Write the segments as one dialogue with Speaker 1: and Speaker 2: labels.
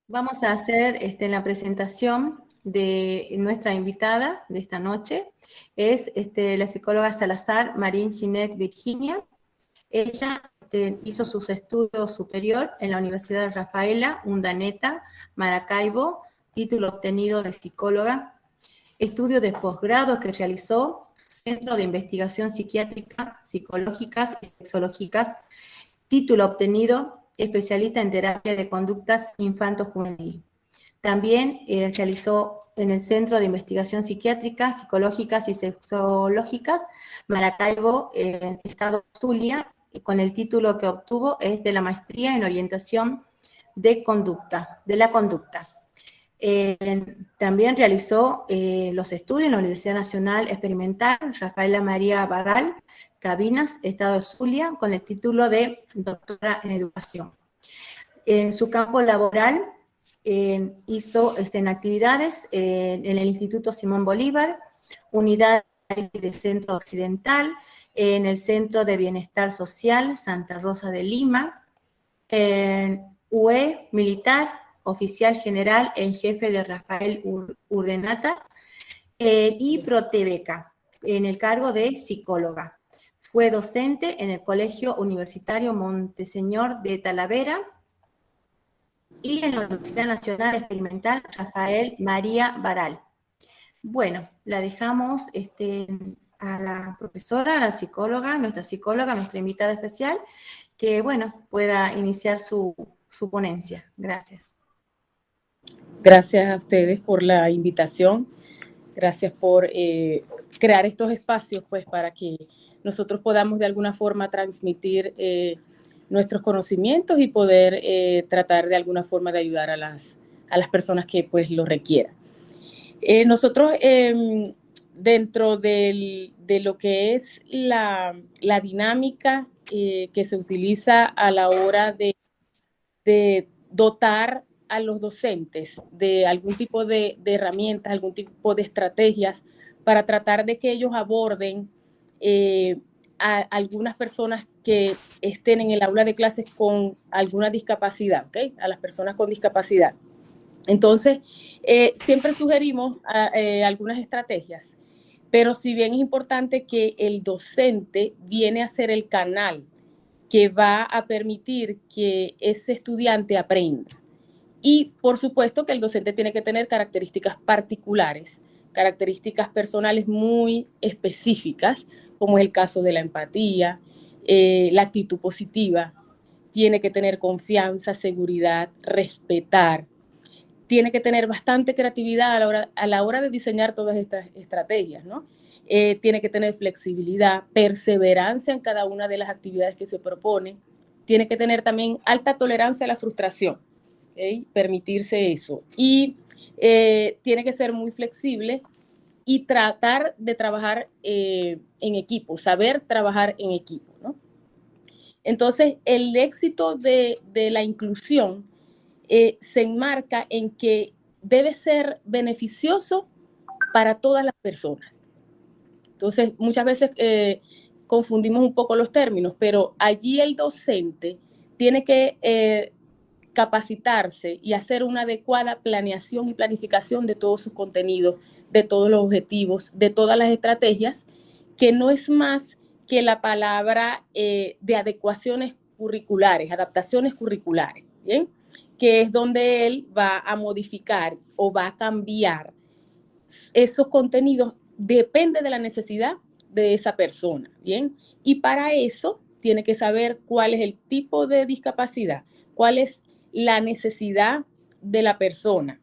Speaker 1: Vamos a hacer la presentación de nuestra invitada de esta noche. Es la psicóloga Salazar Marín Ginette Virginia. Ella hizo sus estudios superior en la Universidad de Rafaela, Urdaneta, Maracaibo, título obtenido de psicóloga, estudio de posgrado que realizó, Centro de Investigación Psiquiátrica, Psicológicas y Sexológicas, título obtenido, especialista en terapia de conductas infanto-juvenil. También realizó en el Centro de Investigación Psiquiátrica, Psicológicas y Sexológicas, Maracaibo, Estado Zulia, y con el título que obtuvo es de la maestría en orientación de la conducta. También realizó los estudios en la Universidad Nacional Experimental Rafaela María Barral, Cabinas, Estado de Zulia, con el título de doctora en educación. En su campo laboral hizo en actividades en el Instituto Simón Bolívar, Unidad del Centro Occidental, en el Centro de Bienestar Social Santa Rosa de Lima, en UE Militar, oficial general en jefe de Rafael Urdaneta, y Protebeca, en el cargo de psicóloga. Fue docente en el Colegio Universitario Monteseñor de Talavera y en la Universidad Nacional Experimental Rafael María Barral. Bueno, la dejamos a la profesora, a la psicóloga, nuestra invitada especial, que, bueno, pueda iniciar su ponencia. Gracias.
Speaker 2: Gracias a ustedes por la invitación. Gracias por crear estos espacios, pues, para que nosotros podamos de alguna forma transmitir nuestros conocimientos y poder tratar de alguna forma de ayudar a las personas que, pues, lo requieran. Nosotros, dentro de lo que es la dinámica que se utiliza a la hora de dotar a los docentes de algún tipo de herramientas, algún tipo de estrategias para tratar de que ellos aborden a algunas personas que estén en el aula de clases con alguna discapacidad, ¿okay? A las personas con discapacidad. Entonces, siempre sugerimos algunas estrategias, pero si bien es importante que el docente viene a ser el canal que va a permitir que ese estudiante aprenda. Y, por supuesto, que el docente tiene que tener características particulares, características personales muy específicas, como es el caso de la empatía, la actitud positiva. Tiene que tener confianza, seguridad, respetar. Tiene que tener bastante creatividad a la hora de diseñar todas estas estrategias, ¿no? Tiene que tener flexibilidad, perseverancia en cada una de las actividades que se proponen. Tiene que tener también alta tolerancia a la frustración, ¿okay? Permitirse eso. Y tiene que ser muy flexible y tratar de trabajar en equipo, saber trabajar en equipo, ¿no? Entonces, el éxito de la inclusión se enmarca en que debe ser beneficioso para todas las personas. Entonces, muchas veces confundimos un poco los términos, pero allí el docente tiene que capacitarse y hacer una adecuada planeación y planificación de todos sus contenidos, de todos los objetivos, de todas las estrategias, que no es más que la palabra de adecuaciones curriculares, adaptaciones curriculares, ¿bien? Que es donde él va a modificar o va a cambiar esos contenidos, depende de la necesidad de esa persona, ¿bien? Y para eso tiene que saber cuál es el tipo de discapacidad, cuál es la necesidad de la persona,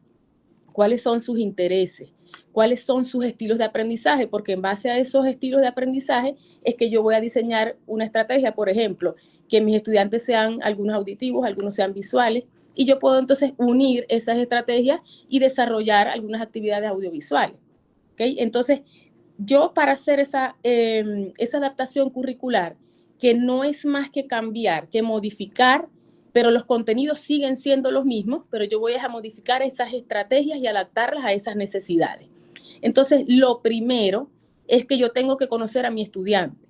Speaker 2: cuáles son sus intereses, cuáles son sus estilos de aprendizaje, porque en base a esos estilos de aprendizaje es que yo voy a diseñar una estrategia, por ejemplo, que mis estudiantes sean algunos auditivos, algunos sean visuales, y yo puedo entonces unir esas estrategias y desarrollar algunas actividades audiovisuales, ¿okay? Entonces, yo para hacer esa adaptación curricular, que no es más que cambiar, que modificar, pero los contenidos siguen siendo los mismos, pero yo voy a modificar esas estrategias y adaptarlas a esas necesidades. Entonces, lo primero es que yo tengo que conocer a mi estudiante.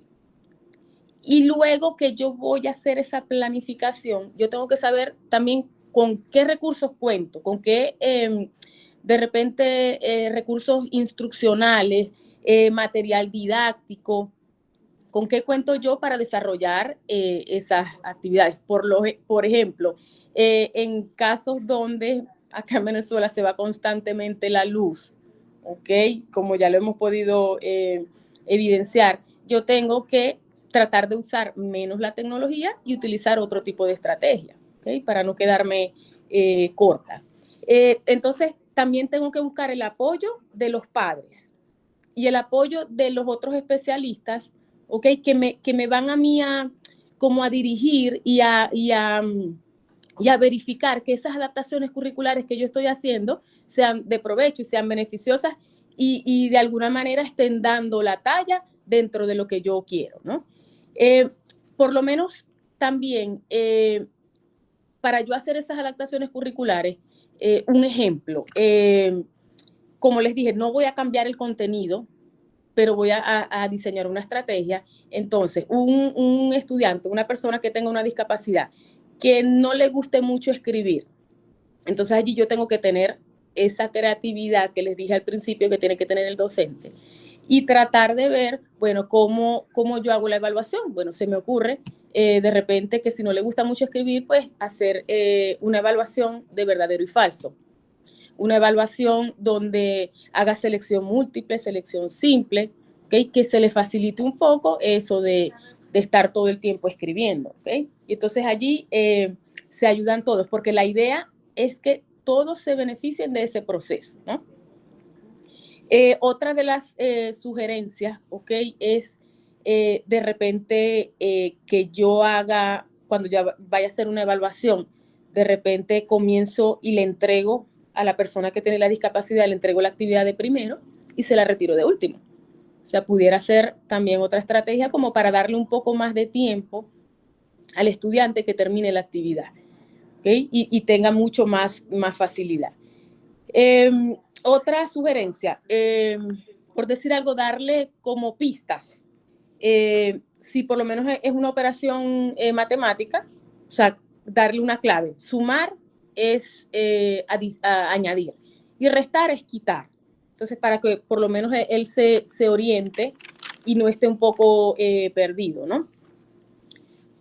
Speaker 2: Y luego que yo voy a hacer esa planificación, yo tengo que saber también con qué recursos cuento, con qué de repente recursos instruccionales, material didáctico, con qué cuento yo para desarrollar esas actividades. Por ejemplo, en casos donde acá en Venezuela se va constantemente la luz, ¿ok? Como ya lo hemos podido evidenciar, yo tengo que tratar de usar menos la tecnología y utilizar otro tipo de estrategia, ¿ok? Para no quedarme corta. Entonces, también tengo que buscar el apoyo de los padres y el apoyo de los otros especialistas, ¿ok? Que me van a mí como a dirigir y a verificar que esas adaptaciones curriculares que yo estoy haciendo sean de provecho y sean beneficiosas y de alguna manera estén dando la talla dentro de lo que yo quiero, ¿no? Por lo menos también, para yo hacer esas adaptaciones curriculares, un ejemplo, como les dije, no voy a cambiar el contenido, pero voy a diseñar una estrategia. Entonces, un estudiante, una persona que tenga una discapacidad, que no le guste mucho escribir, entonces allí yo tengo que tener esa creatividad que les dije al principio que tiene que tener el docente y tratar de ver, bueno, cómo yo hago la evaluación. Bueno, se me ocurre de repente que si no le gusta mucho escribir, pues hacer una evaluación de verdadero y falso. Una evaluación donde haga selección múltiple, selección simple, ¿okay? Que se le facilite un poco eso de estar todo el tiempo escribiendo. ¿Okay? Y entonces allí se ayudan todos, porque la idea es que todos se beneficien de ese proceso, ¿no? Otra de las sugerencias, ¿ok? Es de repente que yo haga, cuando ya vaya a hacer una evaluación, de repente comienzo y le entrego a la persona que tiene la discapacidad, le entrego la actividad de primero y se la retiro de último. O sea, pudiera ser también otra estrategia como para darle un poco más de tiempo al estudiante que termine la actividad, ¿ok? Y tenga mucho más facilidad. Otra sugerencia, por decir algo, darle como pistas. Si por lo menos es una operación matemática, o sea, darle una clave. Sumar es añadir y restar es quitar. Entonces, para que por lo menos él se oriente y no esté un poco perdido, ¿no?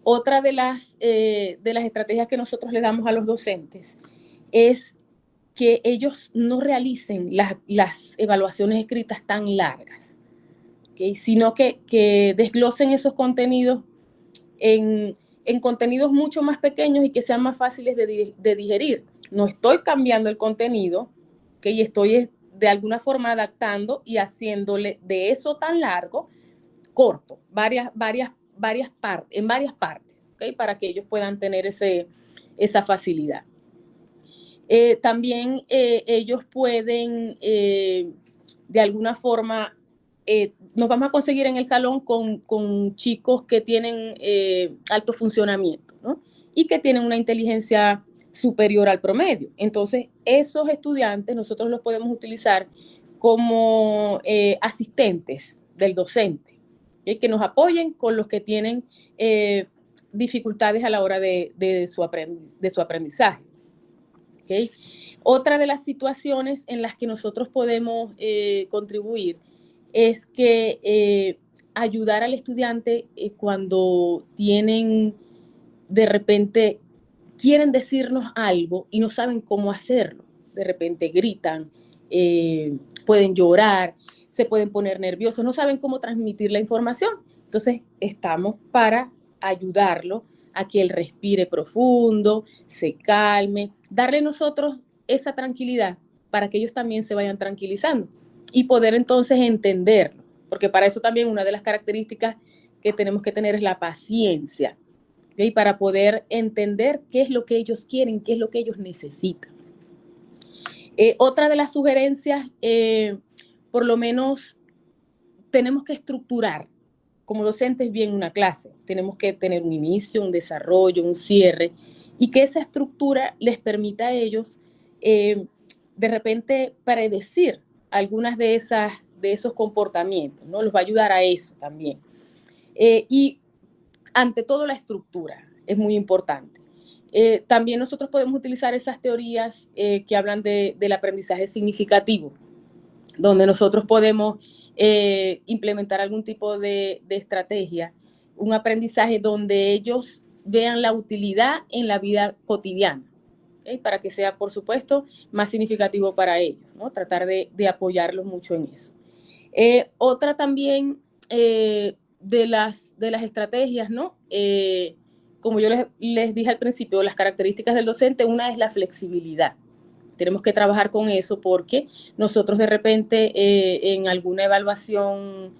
Speaker 2: Otra de las estrategias que nosotros le damos a los docentes es que ellos no realicen las evaluaciones escritas tan largas, ¿okay? Sino que desglosen esos contenidos en contenidos mucho más pequeños y que sean más fáciles de digerir. No estoy cambiando el contenido, ¿okay? Y estoy de alguna forma adaptando y haciéndole de eso tan largo, corto, en varias partes, ¿okay? Para que ellos puedan tener esa facilidad. También ellos pueden, de alguna forma, nos vamos a conseguir en el salón con chicos que tienen alto funcionamiento, ¿no? Y que tienen una inteligencia superior al promedio. Entonces, esos estudiantes nosotros los podemos utilizar como asistentes del docente, ¿okay? Que nos apoyen con los que tienen dificultades a la hora de su aprendizaje. ¿Okay? Otra de las situaciones en las que nosotros podemos contribuir es que ayudar al estudiante cuando tienen, de repente, quieren decirnos algo y no saben cómo hacerlo. De repente gritan, pueden llorar, se pueden poner nerviosos, no saben cómo transmitir la información. Entonces, estamos para ayudarlo a que él respire profundo, se calme, darle nosotros esa tranquilidad para que ellos también se vayan tranquilizando y poder entonces entenderlo, porque para eso también una de las características que tenemos que tener es la paciencia, ¿okay? Para poder entender qué es lo que ellos quieren, qué es lo que ellos necesitan. Otra de las sugerencias, por lo menos tenemos que estructurar como docentes bien una clase. Tenemos que tener un inicio, un desarrollo, un cierre, y que esa estructura les permita a ellos de repente predecir algunas de esos comportamientos, ¿no? Los va a ayudar a eso también. Y ante todo la estructura es muy importante. También nosotros podemos utilizar esas teorías que hablan del aprendizaje significativo, donde nosotros podemos implementar algún tipo de estrategia, un aprendizaje donde ellos vean la utilidad en la vida cotidiana, ¿okay? Para que sea, por supuesto, más significativo para ellos, ¿no? Tratar de apoyarlos mucho en eso. Otra también de las estrategias, ¿no? Como yo les dije al principio, las características del docente, una es la flexibilidad. Tenemos que trabajar con eso porque nosotros de repente en alguna evaluación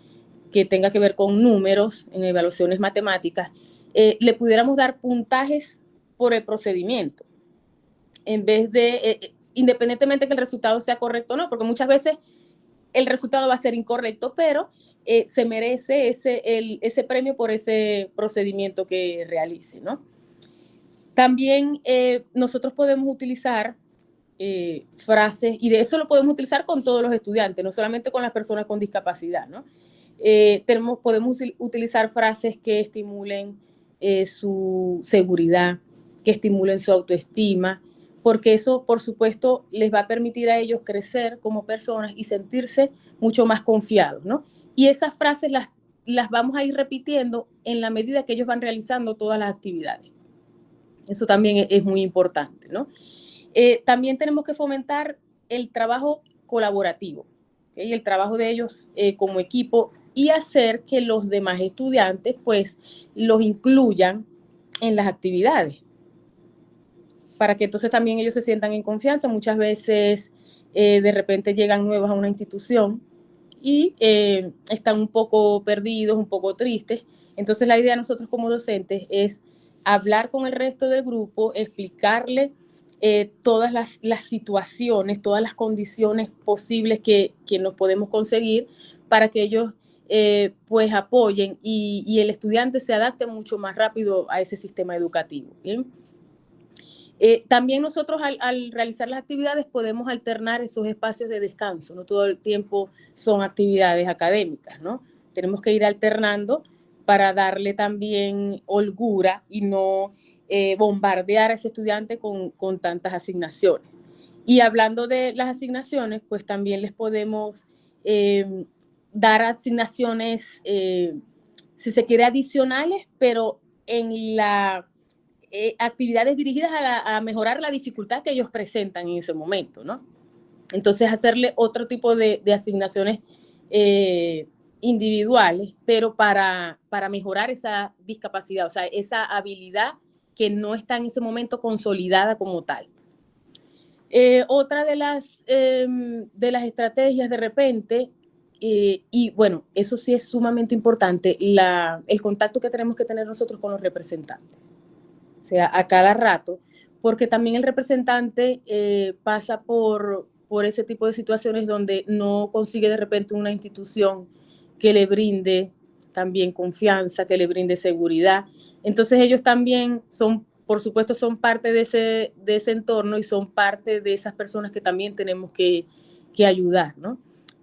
Speaker 2: que tenga que ver con números, en evaluaciones matemáticas, le pudiéramos dar puntajes por el procedimiento, en vez de, independientemente que el resultado sea correcto o no, porque muchas veces el resultado va a ser incorrecto, pero se merece ese premio por ese procedimiento que realice, ¿no? También nosotros podemos utilizar frases, y de eso lo podemos utilizar con todos los estudiantes, no solamente con las personas con discapacidad, ¿no? Podemos utilizar frases que estimulen su seguridad, que estimulen su autoestima, porque eso, por supuesto, les va a permitir a ellos crecer como personas y sentirse mucho más confiados, ¿no? Y esas frases las vamos a ir repitiendo en la medida que ellos van realizando todas las actividades. Eso también es muy importante, ¿no? También tenemos que fomentar el trabajo colaborativo, ¿okay? El trabajo de ellos como equipo y hacer que los demás estudiantes pues los incluyan en las actividades para que entonces también ellos se sientan en confianza. Muchas veces de repente llegan nuevos a una institución y están un poco perdidos, un poco tristes. Entonces la idea de nosotros como docentes es hablar con el resto del grupo, explicarle todas las situaciones, todas las condiciones posibles que nos podemos conseguir para que ellos pues apoyen y el estudiante se adapte mucho más rápido a ese sistema educativo, ¿bien? También nosotros al realizar las actividades podemos alternar esos espacios de descanso, no todo el tiempo son actividades académicas, ¿no? Tenemos que ir alternando para darle también holgura y no bombardear a ese estudiante con tantas asignaciones. Y hablando de las asignaciones, pues también les podemos dar asignaciones, si se quiere, adicionales, pero en la actividades dirigidas a mejorar la dificultad que ellos presentan en ese momento, ¿no? Entonces, hacerle otro tipo de asignaciones individuales, pero para mejorar esa discapacidad, o sea, esa habilidad que no está en ese momento consolidada como tal. Otra de las estrategias de repente, y bueno, eso sí es sumamente importante, el contacto que tenemos que tener nosotros con los representantes. O sea, a cada rato, porque también el representante pasa por ese tipo de situaciones donde no consigue de repente una institución que le brinde también confianza, que le brinde seguridad. Entonces ellos también son, por supuesto, son parte de ese entorno y son parte de esas personas que también tenemos que ayudar, ¿no?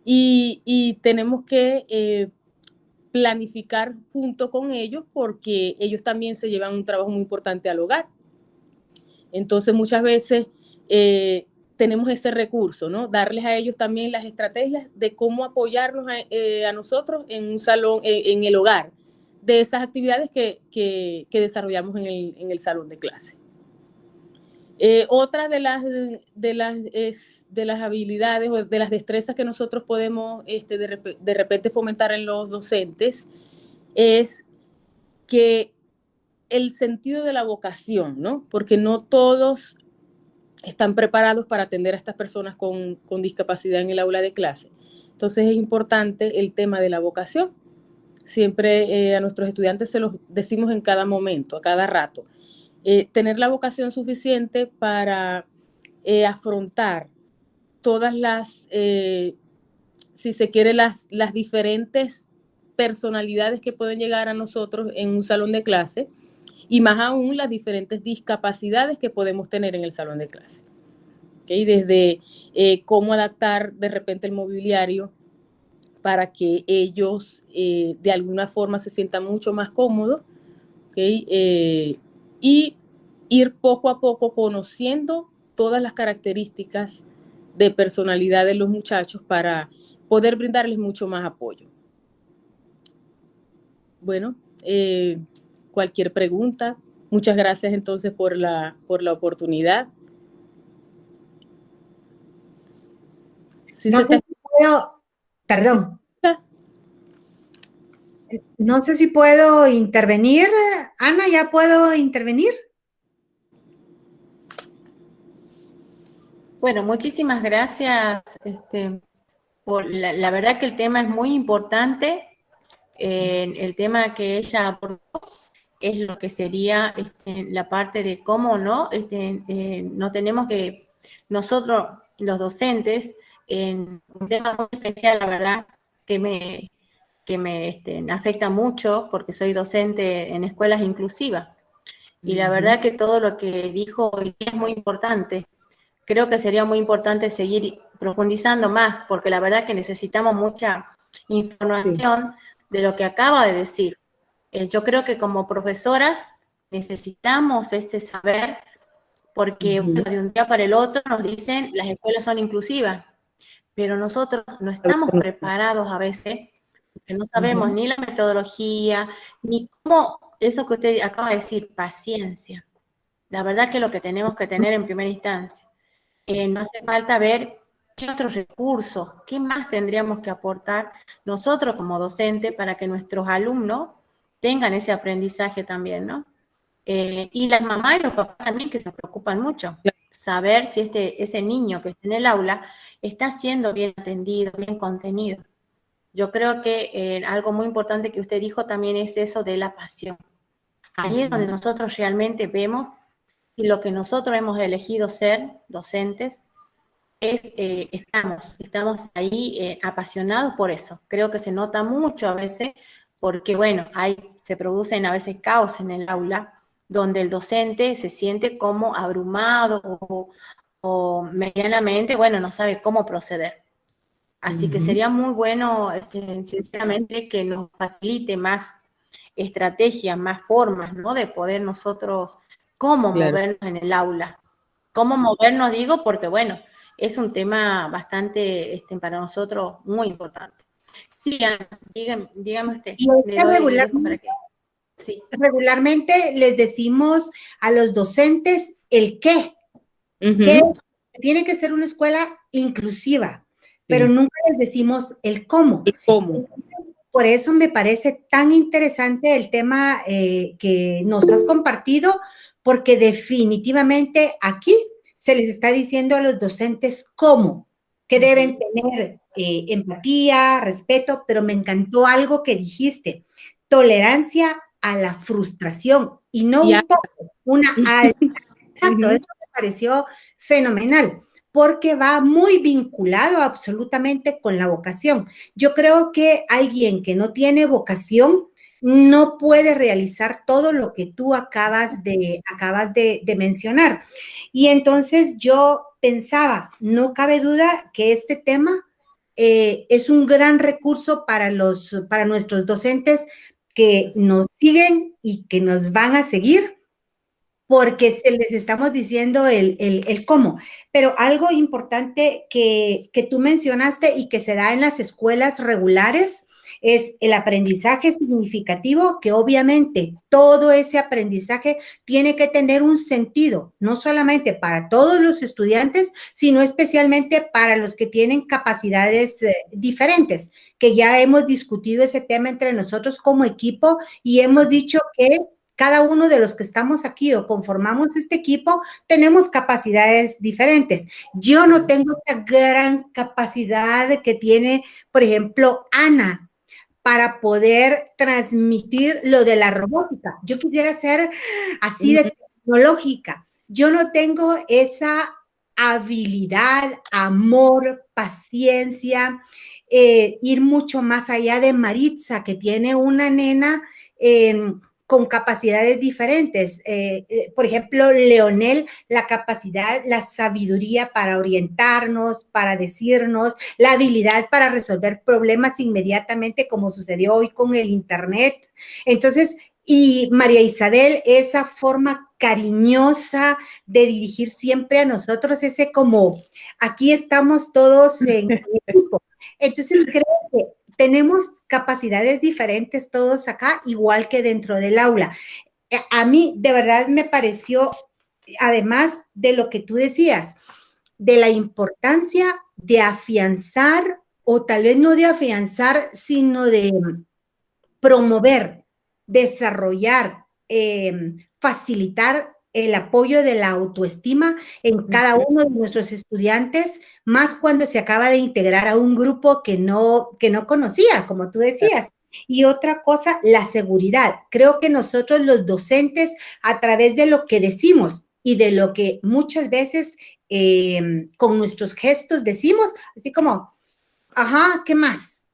Speaker 2: Y tenemos que planificar junto con ellos porque ellos también se llevan un trabajo muy importante al hogar. Entonces muchas veces tenemos ese recurso, ¿no? Darles a ellos también las estrategias de cómo apoyarnos a nosotros en un salón, en el hogar, de esas actividades que desarrollamos en el salón de clase. Otra de las habilidades o de las destrezas que nosotros podemos de repente fomentar en los docentes es que el sentido de la vocación, ¿no? Porque no todos están preparados para atender a estas personas con discapacidad en el aula de clase. Entonces es importante el tema de la vocación. Siempre a nuestros estudiantes se los decimos en cada momento, a cada rato. Tener la vocación suficiente para afrontar todas las, si se quiere, las diferentes personalidades que pueden llegar a nosotros en un salón de clase y más aún las diferentes discapacidades que podemos tener en el salón de clase. ¿Okay? Desde cómo adaptar de repente el mobiliario para que ellos de alguna forma se sientan mucho más cómodos, ¿okay? Y ir poco a poco conociendo todas las características de personalidad de los muchachos para poder brindarles mucho más apoyo. Bueno, cualquier pregunta. Muchas gracias entonces por la oportunidad.
Speaker 3: No sé si puedo, perdón. No sé si puedo intervenir. Ana, ¿ya puedo intervenir?
Speaker 1: Bueno, muchísimas gracias. La verdad que el tema es muy importante. El tema que ella aportó es lo que sería la parte de cómo no, no tenemos que, nosotros los docentes, en un tema muy especial, la verdad, que me afecta mucho porque soy docente en escuelas inclusivas. Y la verdad que todo lo que dijo hoy es muy importante. Creo que sería muy importante seguir profundizando más, porque la verdad que necesitamos mucha información de lo que acaba de decir. Yo creo que como profesoras necesitamos este saber, porque bueno, de un día para el otro nos dicen las escuelas son inclusivas, pero nosotros no estamos preparados a veces, porque no sabemos ni la metodología, ni cómo, eso que usted acaba de decir, paciencia. La verdad que lo que tenemos que tener en primera instancia. No hace falta ver qué otros recursos, qué más tendríamos que aportar nosotros como docentes para que nuestros alumnos tengan ese aprendizaje también, ¿no? Y las mamás y los papás también que se preocupan mucho, saber si ese niño que está en el aula está siendo bien atendido, bien contenido. Yo creo que algo muy importante que usted dijo también es eso de la pasión. Ahí es donde nosotros realmente vemos y lo que nosotros hemos elegido ser docentes es, estamos ahí apasionados por eso. Creo que se nota mucho a veces porque, bueno, se producen a veces caos en el aula donde el docente se siente como abrumado o medianamente, bueno, no sabe cómo proceder. Así que sería muy bueno, sinceramente, que nos facilite más estrategias, más formas, ¿no? De poder nosotros, cómo movernos en el aula. Cómo movernos, digo, porque, bueno, es un tema bastante, para nosotros, muy importante. Sí, Ana, dígame usted.
Speaker 3: Regularmente les decimos a los docentes el qué. Que tiene que ser una escuela inclusiva, pero nunca les decimos el cómo.
Speaker 2: El cómo.
Speaker 3: Por eso me parece tan interesante el tema que nos has compartido, porque definitivamente aquí se les está diciendo a los docentes cómo, que deben tener empatía, respeto, pero me encantó algo que dijiste, tolerancia a la frustración, y no un poco, una alta. Exacto, eso me pareció fenomenal, porque va muy vinculado absolutamente con la vocación. Yo creo que alguien que no tiene vocación no puede realizar todo lo que tú acabas de mencionar. Y entonces yo pensaba, no cabe duda que este tema es un gran recurso para nuestros docentes que nos siguen y que nos van a seguir, porque se les estamos diciendo el cómo. Pero algo importante que tú mencionaste y que se da en las escuelas regulares es el aprendizaje significativo, que obviamente todo ese aprendizaje tiene que tener un sentido, no solamente para todos los estudiantes, sino especialmente para los que tienen capacidades diferentes, que ya hemos discutido ese tema entre nosotros como equipo y hemos dicho que cada uno de los que estamos aquí o conformamos este equipo tenemos capacidades diferentes. Yo no tengo esa gran capacidad que tiene, por ejemplo, Ana, para poder transmitir lo de la robótica. Yo quisiera ser así de tecnológica. Yo no tengo esa habilidad, amor, paciencia, ir mucho más allá de Maritza, que tiene una nena con capacidades diferentes. Por ejemplo, Leonel, la capacidad, la sabiduría para orientarnos, para decirnos, la habilidad para resolver problemas inmediatamente, como sucedió hoy con el Internet. Entonces, y María Isabel, esa forma cariñosa de dirigir siempre a nosotros, ese como, aquí estamos todos en equipo. Entonces creo que tenemos capacidades diferentes todos acá, igual que dentro del aula. A mí de verdad me pareció, además de lo que tú decías, de la importancia de afianzar, o tal vez no de afianzar, sino de promover, desarrollar, facilitar el apoyo de la autoestima en cada uno de nuestros estudiantes, más cuando se acaba de integrar a un grupo que no conocía, como tú decías. Y otra cosa, la seguridad. Creo que nosotros los docentes, a través de lo que decimos y de lo que muchas veces con nuestros gestos decimos, así como, ajá, ¿qué más?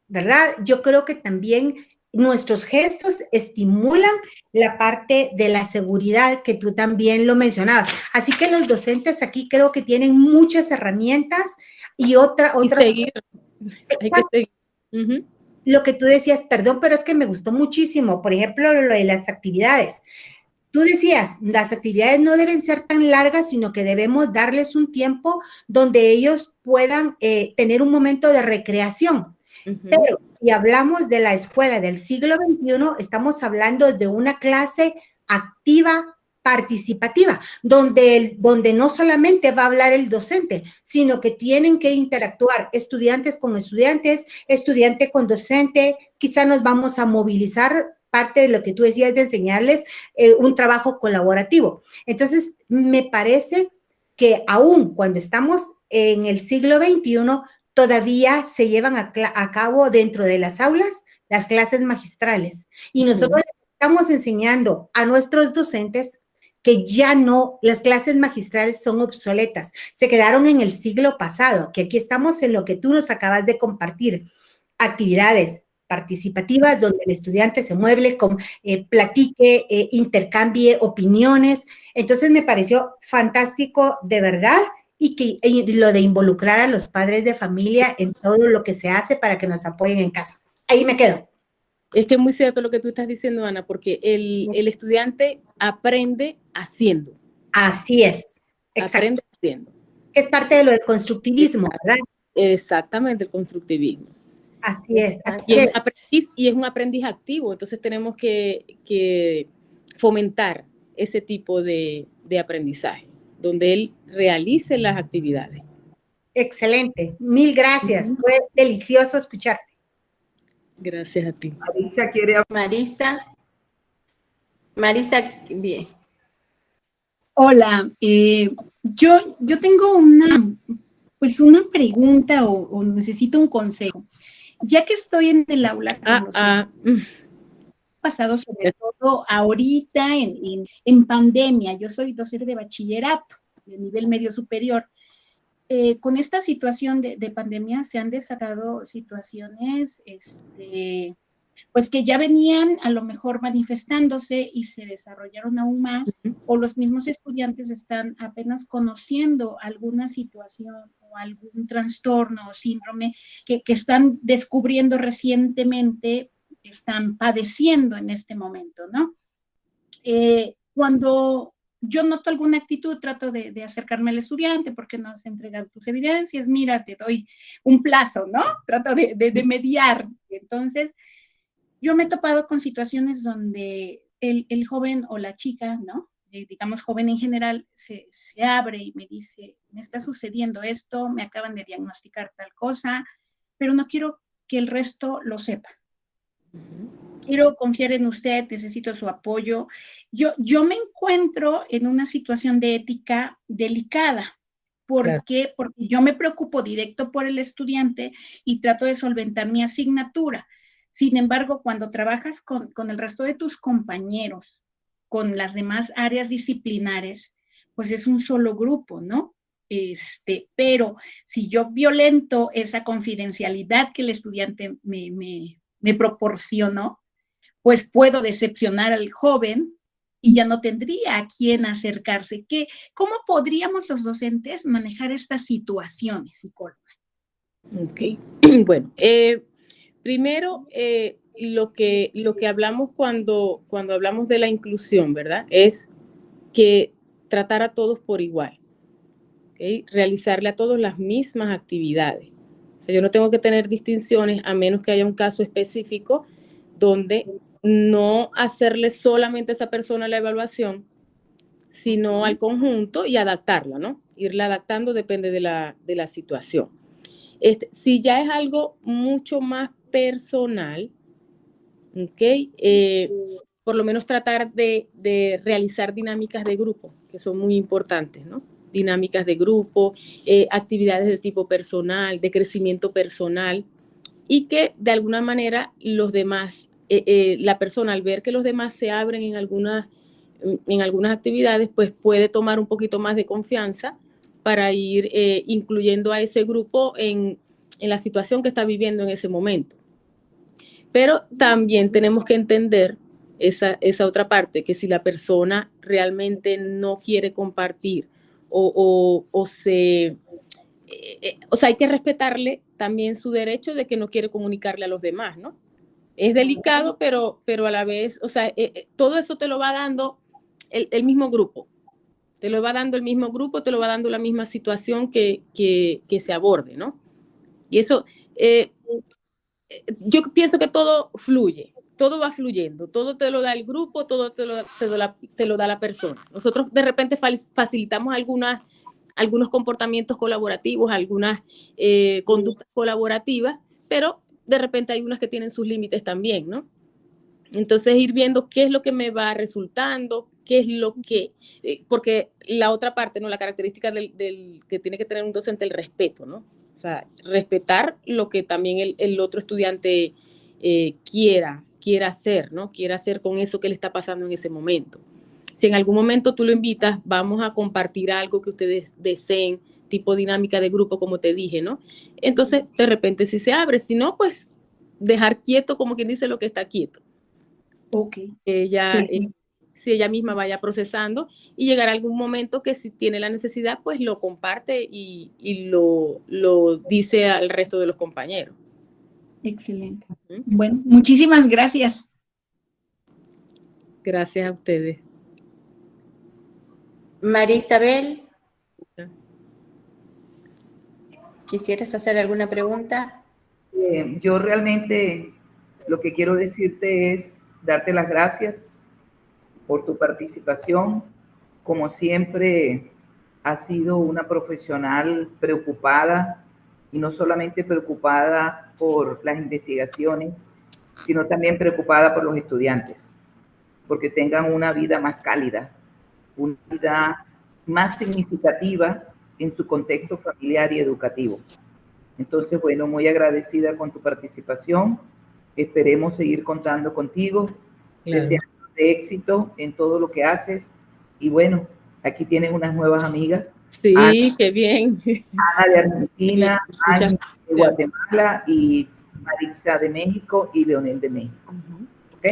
Speaker 3: ¿Verdad? Yo creo que también nuestros gestos estimulan la parte de la seguridad que tú también lo mencionabas. Así que los docentes aquí creo que tienen muchas herramientas y otras...
Speaker 2: Seguir. Hay que seguir. Uh-huh.
Speaker 3: Lo que tú decías, perdón, pero es que me gustó muchísimo, por ejemplo, lo de las actividades. Tú decías, las actividades no deben ser tan largas, sino que debemos darles un tiempo donde ellos puedan tener un momento de recreación. Uh-huh. Pero si hablamos de la escuela del siglo XXI, estamos hablando de una clase activa, participativa, donde no solamente va a hablar el docente, sino que tienen que interactuar estudiantes con estudiantes, estudiante con docente, quizá nos vamos a movilizar, parte de lo que tú decías de enseñarles un trabajo colaborativo. Entonces, me parece que aún cuando estamos en el siglo XXI, todavía se llevan a cabo dentro de las aulas las clases magistrales. Y nosotros estamos enseñando a nuestros docentes que ya no, las clases magistrales son obsoletas, se quedaron en el siglo pasado, que aquí estamos en lo que tú nos acabas de compartir, actividades participativas donde el estudiante se mueve, platique, intercambie opiniones. Entonces me pareció fantástico de verdad y lo de involucrar a los padres de familia en todo lo que se hace para que nos apoyen en casa. Ahí me quedo.
Speaker 2: Es que es muy cierto lo que tú estás diciendo, Ana, porque el estudiante aprende haciendo.
Speaker 3: Así es. Exacto.
Speaker 2: Aprende haciendo.
Speaker 3: Es parte de lo del constructivismo, ¿verdad?
Speaker 2: Exactamente, el constructivismo.
Speaker 3: Así es.
Speaker 2: Y es un aprendiz activo, entonces tenemos que fomentar ese tipo de aprendizaje, donde él realice las actividades.
Speaker 3: Excelente, mil gracias. Fue delicioso escucharte.
Speaker 2: Gracias a ti.
Speaker 1: Marisa quiere hablar. Marisa, bien.
Speaker 4: Hola, yo tengo una pregunta o necesito un consejo. Ya que estoy en el aula pasado, sobre todo ahorita en pandemia, yo soy docente de bachillerato, de nivel medio superior. Con esta situación de pandemia se han desatado situaciones pues que ya venían a lo mejor manifestándose y se desarrollaron aún más, o los mismos estudiantes están apenas conociendo alguna situación o algún trastorno o síndrome que están descubriendo recientemente, están padeciendo en este momento, ¿no? Cuando yo noto alguna actitud, trato de acercarme al estudiante, ¿por qué no has entregado tus evidencias? Mira, te doy un plazo, ¿no? Trato de mediar. Entonces, yo me he topado con situaciones donde el joven o la chica, ¿no? Digamos joven en general, se abre y me dice, me está sucediendo esto, me acaban de diagnosticar tal cosa, pero no quiero que el resto lo sepa. Quiero confiar en usted, necesito su apoyo. Yo me encuentro en una situación de ética delicada. ¿Por qué? Porque yo me preocupo directo por el estudiante y trato de solventar mi asignatura. Sin embargo, cuando trabajas con el resto de tus compañeros, con las demás áreas disciplinares, pues es un solo grupo, ¿no? Pero si yo violento esa confidencialidad que el estudiante me proporcionó, pues puedo decepcionar al joven y ya no tendría a quién acercarse. ¿Cómo podríamos los docentes manejar estas situaciones, psicóloga?
Speaker 2: Ok, bueno, primero, lo que hablamos cuando hablamos de la inclusión, ¿verdad? Es que tratar a todos por igual, ¿okay? Realizarle a todos las mismas actividades. O sea, yo no tengo que tener distinciones a menos que haya un caso específico donde no hacerle solamente a esa persona la evaluación, sino al conjunto y adaptarla, ¿no? Irla adaptando depende de la situación. Si ya es algo mucho más personal, ¿ok? Por lo menos tratar de realizar dinámicas de grupo, que son muy importantes, ¿no? Dinámicas de grupo, actividades de tipo personal, de crecimiento personal, y que de alguna manera los demás, la persona al ver que los demás se abren en algunas actividades, pues puede tomar un poquito más de confianza para ir incluyendo a ese grupo en la situación que está viviendo en ese momento. Pero también tenemos que entender esa otra parte, que si la persona realmente no quiere compartir o sea, hay que respetarle también su derecho de que no quiere comunicarle a los demás, ¿no? Es delicado, pero a la vez, o sea, todo eso te lo va dando el mismo grupo. Te lo va dando el mismo grupo, te lo va dando la misma situación que se aborde, ¿no? Y eso, yo pienso que todo fluye, todo va fluyendo, todo te lo da el grupo, todo te lo da la persona. Nosotros de repente facilitamos algunos comportamientos colaborativos, algunas conductas colaborativas, pero de repente hay unas que tienen sus límites también, ¿no? Entonces ir viendo qué es lo que me va resultando, qué es lo que, porque la otra parte, ¿no? La característica del que tiene que tener un docente, el respeto, ¿no? O sea, respetar lo que también el otro estudiante quiera hacer, ¿no? Quiera hacer con eso que le está pasando en ese momento. Si en algún momento tú lo invitas, vamos a compartir algo que ustedes deseen, tipo dinámica de grupo, como te dije, ¿no? Entonces, de repente sí se abre, si no, pues dejar quieto, como quien dice, lo que está quieto.
Speaker 4: Ok.
Speaker 2: Si ella misma vaya procesando y llegará algún momento que si tiene la necesidad, pues lo comparte y lo dice al resto de los compañeros.
Speaker 4: Excelente. Bueno, muchísimas gracias.
Speaker 2: Gracias a ustedes.
Speaker 1: María Isabel, ¿quisieras hacer alguna pregunta?
Speaker 5: Yo realmente lo que quiero decirte es darte las gracias por tu participación. Como siempre, has sido una profesional preocupada, y no solamente preocupada por las investigaciones, sino también preocupada por los estudiantes, porque tengan una vida más cálida, una vida más significativa en su contexto familiar y educativo. Entonces, bueno, muy agradecida con tu participación. Esperemos seguir contando contigo. Claro. Deseándote éxito en todo lo que haces. Y bueno, aquí tienes unas nuevas amigas.
Speaker 2: Sí,
Speaker 5: Ana,
Speaker 2: qué bien.
Speaker 5: Ana de Argentina, Ana de Guatemala y Marisa de México y Leonel de México. ¿Ok?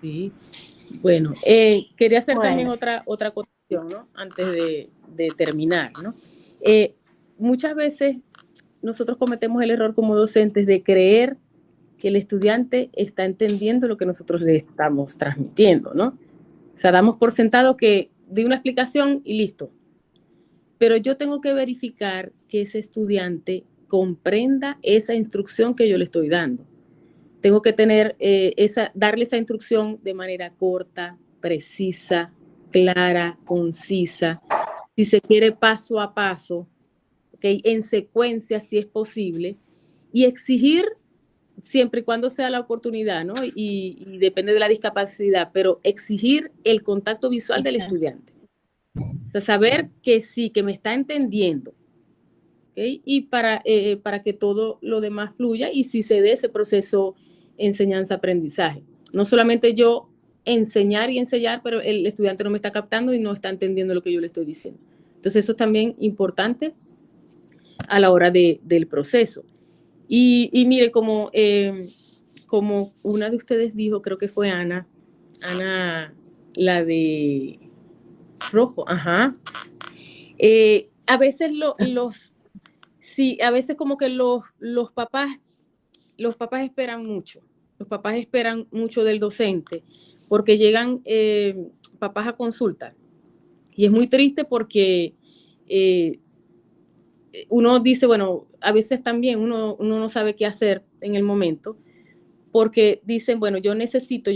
Speaker 2: Sí. Bueno, quería hacer también otra acotación, ¿no? Antes de terminar, ¿no? Muchas veces nosotros cometemos el error como docentes de creer que el estudiante está entendiendo lo que nosotros le estamos transmitiendo, ¿no? O sea, damos por sentado que di una explicación y listo. Pero yo tengo que verificar que ese estudiante comprenda esa instrucción que yo le estoy dando. Tengo que tener darle esa instrucción de manera corta, precisa, clara, concisa. Si se quiere paso a paso, ¿okay? En secuencia, si es posible, y exigir siempre y cuando sea la oportunidad, ¿no? Y depende de la discapacidad, pero exigir el contacto visual del estudiante. O sea, saber que sí, que me está entendiendo, ¿okay? Y para que todo lo demás fluya y si se dé ese proceso enseñanza-aprendizaje. No solamente yo enseñar y enseñar, pero el estudiante no me está captando y no está entendiendo lo que yo le estoy diciendo. Entonces, eso es también importante a la hora del proceso. Y mire, como una de ustedes dijo, creo que fue Ana, la de rojo, ajá. A veces a veces como que los papás esperan mucho. Los papás esperan mucho del docente porque llegan papás a consulta Y es muy triste porque uno dice, bueno, a veces también uno no sabe qué hacer en el momento, porque dicen, bueno, yo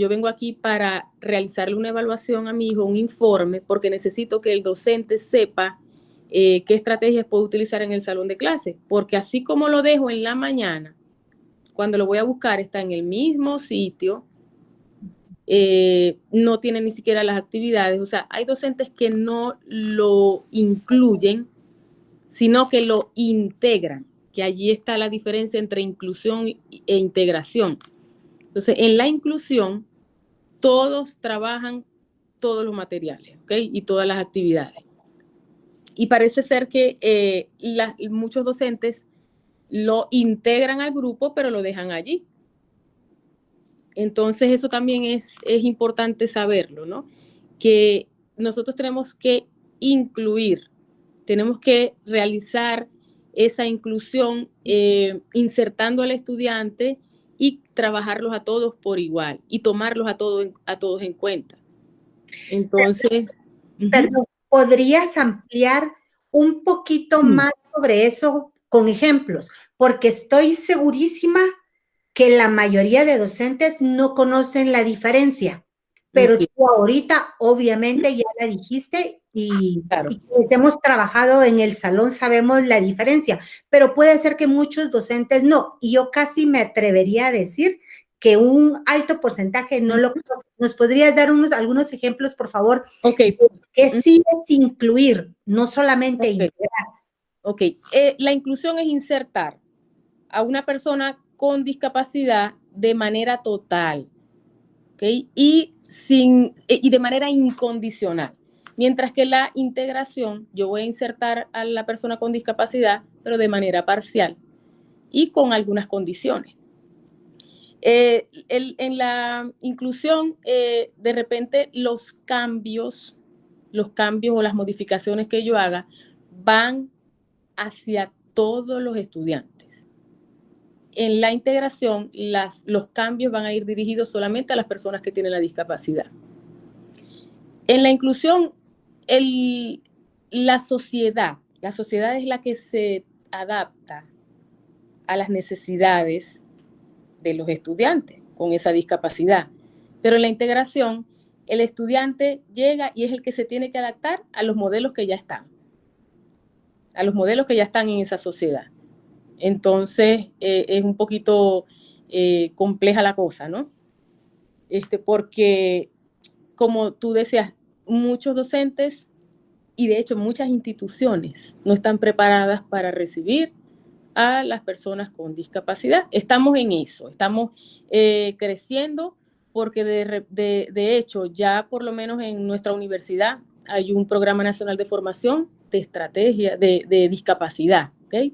Speaker 2: vengo aquí para realizarle una evaluación a mi hijo, un informe, porque necesito que el docente sepa qué estrategias puedo utilizar en el salón de clase, porque así como lo dejo en la mañana, cuando lo voy a buscar está en el mismo sitio, no tiene ni siquiera las actividades, o sea, hay docentes que no lo incluyen, sino que lo integran, que allí está la diferencia entre inclusión e integración. Entonces, en la inclusión, todos trabajan todos los materiales, ¿ok? Y todas las actividades. Y parece ser que muchos docentes lo integran al grupo, pero lo dejan allí. Entonces, eso también es importante saberlo, ¿no? Que nosotros tenemos que incluir, tenemos que realizar esa inclusión insertando al estudiante y trabajarlos a todos por igual y tomarlos a todos en cuenta. Entonces,
Speaker 3: perdón, ¿podrías ampliar un poquito más sobre eso con ejemplos? Porque estoy segurísima que la mayoría de docentes no conocen la diferencia, pero tú ahorita obviamente ya la dijiste y hemos trabajado en el salón, sabemos la diferencia, pero puede ser que muchos docentes no, y yo casi me atrevería a decir que un alto porcentaje no lo conoce. ¿Nos podrías dar algunos ejemplos, por favor?
Speaker 2: Okay.
Speaker 3: Que sí es incluir, no solamente integrar.
Speaker 2: Ok, la inclusión es insertar a una persona con discapacidad de manera total, ¿okay? Y de manera incondicional. Mientras que la integración, yo voy a insertar a la persona con discapacidad, pero de manera parcial y con algunas condiciones. En la inclusión, de repente los cambios o las modificaciones que yo haga van hacia todos los estudiantes. En la integración, los cambios van a ir dirigidos solamente a las personas que tienen la discapacidad. En la inclusión, la sociedad es la que se adapta a las necesidades de los estudiantes con esa discapacidad. Pero en la integración, el estudiante llega y es el que se tiene que adaptar a los modelos que ya están. A los modelos que ya están en esa sociedad. Entonces, es un poquito compleja la cosa, ¿no? Porque, como tú decías, muchos docentes y de hecho muchas instituciones no están preparadas para recibir a las personas con discapacidad. Estamos en eso, estamos creciendo porque de hecho ya por lo menos en nuestra universidad hay un programa nacional de formación de estrategia de discapacidad, ¿ok?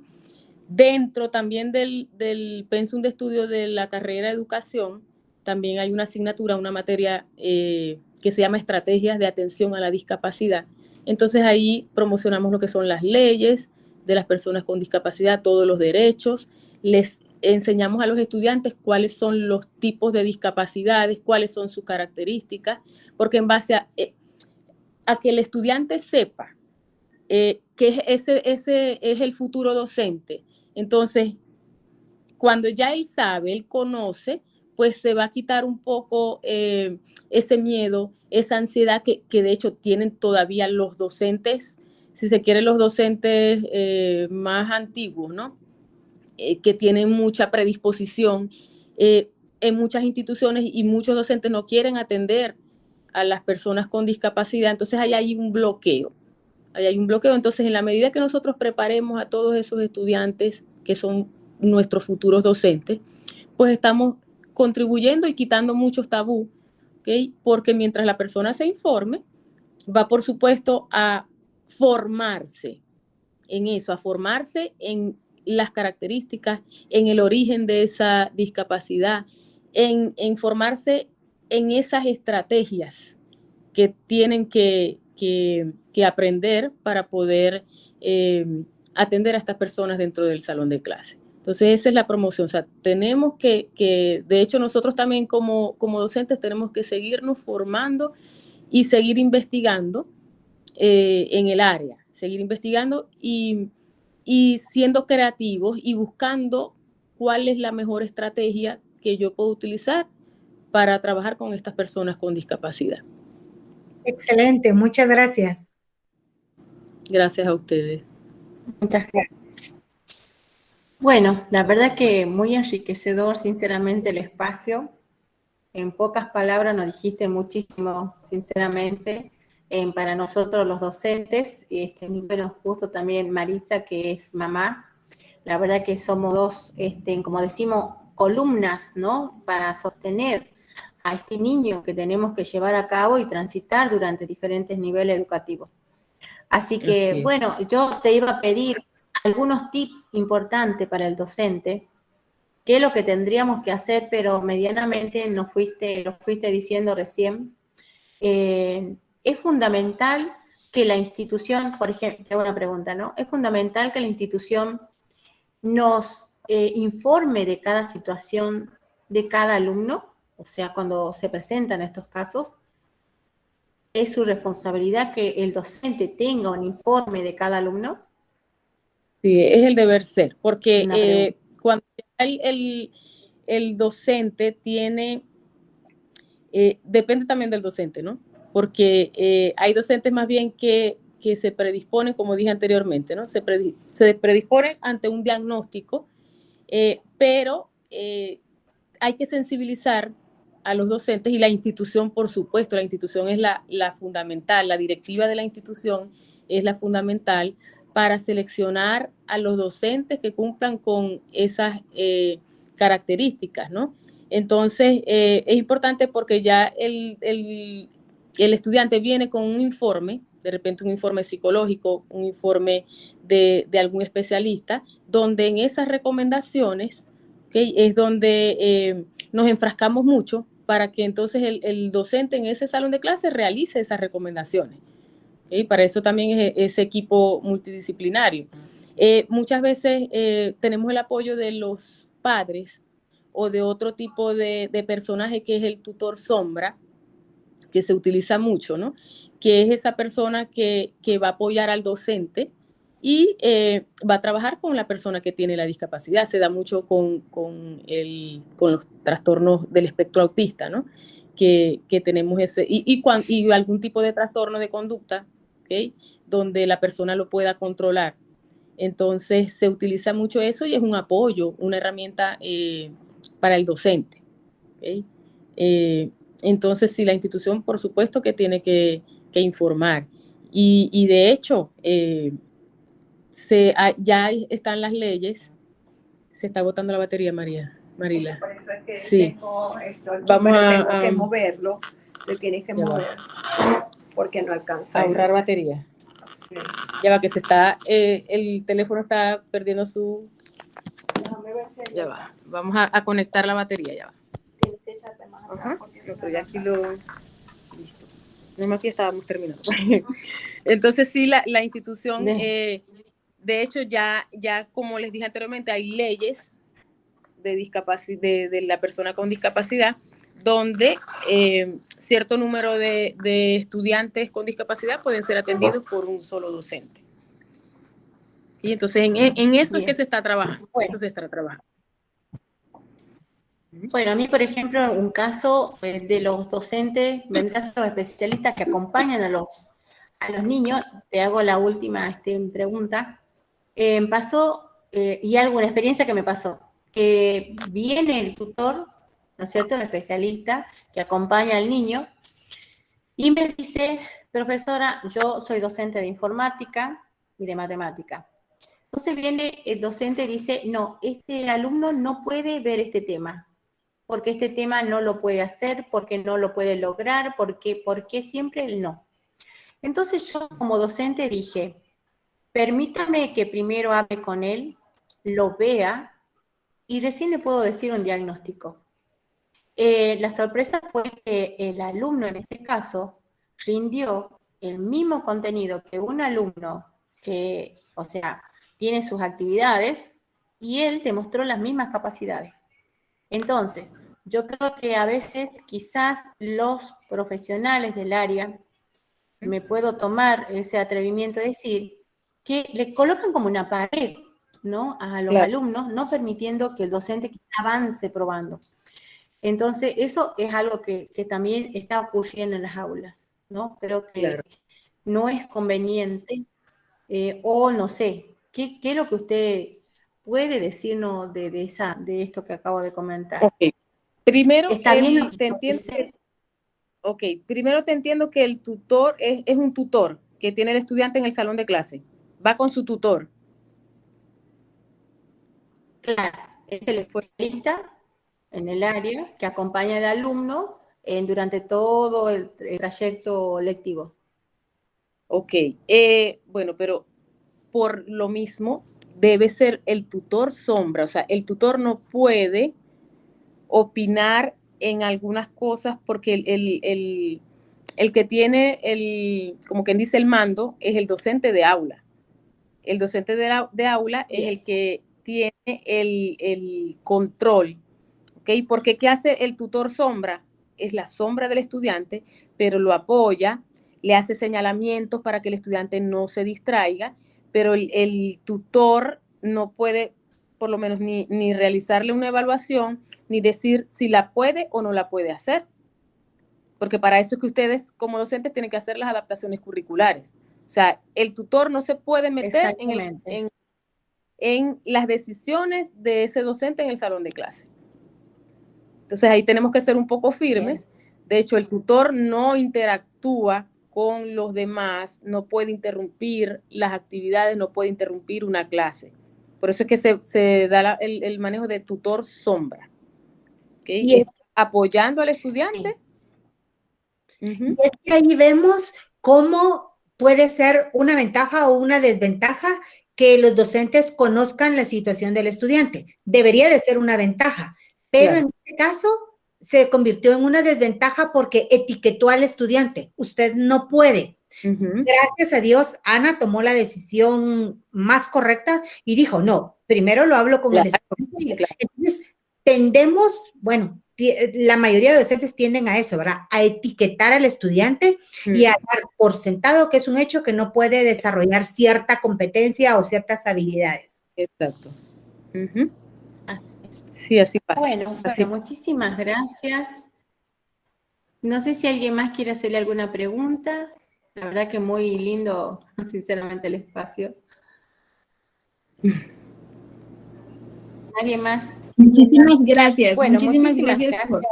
Speaker 2: Dentro también del pensum de estudio de la carrera de educación, también hay una asignatura, una materia que se llama estrategias de atención a la discapacidad. Entonces ahí promocionamos lo que son las leyes de las personas con discapacidad, todos los derechos, les enseñamos a los estudiantes cuáles son los tipos de discapacidades, cuáles son sus características, porque en base a que el estudiante sepa que ese es el futuro docente. Entonces, cuando ya él sabe, él conoce, pues se va a quitar un poco ese miedo, esa ansiedad que de hecho tienen todavía los docentes, si se quiere, los docentes más antiguos, ¿no? Que tienen mucha predisposición en muchas instituciones y muchos docentes no quieren atender a las personas con discapacidad, entonces ahí hay un bloqueo. Entonces, en la medida que nosotros preparemos a todos esos estudiantes que son nuestros futuros docentes, pues estamos contribuyendo y quitando muchos tabú, ¿okay? Porque mientras la persona se informe, va por supuesto a formarse en eso, a formarse en las características, en el origen de esa discapacidad, en formarse en esas estrategias que tienen que aprender para poder atender a estas personas dentro del salón de clase. Entonces, esa es la promoción. O sea, tenemos que de hecho, nosotros también como docentes tenemos que seguirnos formando y seguir investigando en el área, seguir investigando y siendo creativos y buscando cuál es la mejor estrategia que yo puedo utilizar para trabajar con estas personas con discapacidad.
Speaker 3: Excelente, muchas gracias.
Speaker 2: Gracias a ustedes.
Speaker 1: Muchas gracias. Bueno, la verdad que muy enriquecedor, sinceramente, el espacio. En pocas palabras nos dijiste muchísimo, sinceramente, para nosotros los docentes, y bueno, justo también Marisa, que es mamá. La verdad que somos dos, como decimos, columnas, ¿no? Para sostener a este niño que tenemos que llevar a cabo y transitar durante diferentes niveles educativos. Así que, bueno, yo te iba a pedir algunos tips importantes para el docente, qué es lo que tendríamos que hacer, pero medianamente lo fuiste diciendo recién. Es fundamental que la institución, por ejemplo, tengo una pregunta, ¿no? Es fundamental que la institución nos informe de cada situación de cada alumno, o sea, cuando se presentan estos casos. ¿Es su responsabilidad que el docente tenga un informe de cada alumno?
Speaker 2: Sí, es el deber ser, porque cuando el docente tiene, depende también del docente, ¿no? Porque hay docentes más bien que se predisponen, como dije anteriormente, ¿no? Se predisponen ante un diagnóstico, pero hay que sensibilizar a los docentes y la institución, por supuesto, la institución es la fundamental, la directiva de la institución es la fundamental para seleccionar a los docentes que cumplan con esas características, ¿no? Entonces, es importante porque ya el estudiante viene con un informe, de repente un informe psicológico, un informe de algún especialista, donde en esas recomendaciones, ¿okay?, es donde nos enfrascamos mucho para que entonces el docente en ese salón de clase realice esas recomendaciones. ¿Okay? Para eso también es ese equipo multidisciplinario. Muchas veces tenemos el apoyo de los padres o de otro tipo de personaje que es el tutor sombra, que se utiliza mucho, ¿no? Que es esa persona que va a apoyar al docente y va a trabajar con la persona que tiene la discapacidad. Se da mucho con los trastornos del espectro autista, ¿no? Que tenemos ese, y algún tipo de trastorno de conducta, ¿okay?, donde la persona lo pueda controlar. Entonces se utiliza mucho eso y es un apoyo, una herramienta para el docente. ¿Okay? Entonces, sí, la institución, por supuesto, que tiene que informar. Y de hecho, ya están las leyes. Se está botando la batería, Marila.
Speaker 6: Por eso es que
Speaker 2: sí.
Speaker 6: tengo esto,
Speaker 2: Vamos
Speaker 6: tengo que moverlo. Lo tienes que mover porque no alcanza.
Speaker 2: Ahorrar batería.
Speaker 6: Sí.
Speaker 2: Ya va, que se está, el teléfono está perdiendo su...
Speaker 6: Déjame ver si
Speaker 2: ya va. Vamos a conectar la batería, ya va.
Speaker 6: Tienes que echarte más atrás porque
Speaker 2: Pero ya aquí lo... Listo. No, aquí estábamos terminando. Entonces, sí, la institución, de hecho, ya como les dije anteriormente, hay leyes de la persona con discapacidad, donde cierto número de estudiantes con discapacidad pueden ser atendidos por un solo docente. Y entonces en eso es que se está trabajando. Eso se está trabajando.
Speaker 1: Bueno, a mí, por ejemplo, un caso de los docentes, vendrán a ser los especialistas que acompañan a los niños. Te hago la última pregunta. Pasó, y alguna experiencia que me pasó, que viene el tutor, ¿no es cierto?, el especialista que acompaña al niño, y me dice: profesora, yo soy docente de informática y de matemática. Entonces viene el docente y dice: no, este alumno no puede ver este tema, porque este tema no lo puede hacer, porque no lo puede lograr, porque siempre el no. Entonces yo como docente dije: permítame que primero hable con él, lo vea, y recién le puedo decir un diagnóstico. La sorpresa fue que el alumno, en este caso, rindió el mismo contenido que un alumno que, o sea, tiene sus actividades, y él demostró las mismas capacidades. Entonces, yo creo que a veces quizás los profesionales del área me puedo tomar ese atrevimiento de decir que le colocan como una pared, ¿no? A los
Speaker 2: Claro.
Speaker 1: alumnos, no permitiendo que el docente quizá avance probando. Entonces, eso es algo que también está ocurriendo en las aulas, ¿no? Creo que
Speaker 2: Claro.
Speaker 1: no es conveniente, o no sé, ¿qué es lo que usted puede decirnos de esto que acabo de comentar?
Speaker 2: Ok. Primero,
Speaker 1: ¿Está bien lo que
Speaker 2: te
Speaker 1: puede
Speaker 2: entiendo
Speaker 1: ser?
Speaker 2: ok, primero te entiendo que el tutor es un tutor que tiene el estudiante en el salón de clase. Va con su tutor.
Speaker 1: Claro, es el especialista en el área que acompaña al alumno durante todo el trayecto lectivo.
Speaker 2: Ok, bueno, pero por lo mismo debe ser el tutor sombra, o sea, el tutor no puede opinar en algunas cosas porque el que tiene como quien dice el mando es el docente de aula. El docente de aula es el que tiene el control, ¿ok? Porque ¿qué hace el tutor sombra? Es la sombra del estudiante, pero lo apoya, le hace señalamientos para que el estudiante no se distraiga, pero el tutor no puede, por lo menos, ni realizarle una evaluación, ni decir si la puede o no la puede hacer. Porque para eso es que ustedes, como docentes, tienen que hacer las adaptaciones curriculares. O sea, el tutor no se puede meter en las decisiones de ese docente en el salón de clase. Entonces ahí tenemos que ser un poco firmes. De hecho, el tutor no interactúa con los demás, no puede interrumpir las actividades, no puede interrumpir una clase. Por eso es que se da el manejo de tutor sombra. ¿Okay?
Speaker 3: Y
Speaker 2: es apoyando al estudiante.
Speaker 3: Sí. Y es que ahí vemos cómo puede ser una ventaja o una desventaja que los docentes conozcan la situación del estudiante. Debería de ser una ventaja, pero en este caso se convirtió en una desventaja porque etiquetó al estudiante. Usted no puede. Gracias a Dios, Ana tomó la decisión más correcta y dijo, no, primero lo hablo con el estudiante. Entonces, tendemos, bueno, la mayoría de docentes tienden a eso, ¿verdad? A etiquetar al estudiante y a dar por sentado que es un hecho que no puede desarrollar cierta competencia o ciertas habilidades.
Speaker 2: Exacto.
Speaker 1: Así es.
Speaker 2: Sí, así pasa.
Speaker 1: Bueno, muchísimas gracias. No sé si alguien más quiere hacerle alguna pregunta. La verdad que muy lindo, sinceramente, el espacio. ¿Nadie más?
Speaker 4: Muchísimas gracias.
Speaker 1: Bueno,
Speaker 4: muchísimas gracias. Por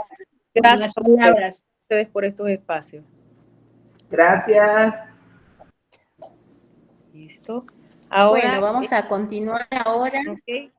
Speaker 4: las palabras.
Speaker 2: A ustedes por estos espacios.
Speaker 5: Gracias.
Speaker 2: Listo. Ahora,
Speaker 1: bueno, vamos a continuar ahora.
Speaker 2: Okay.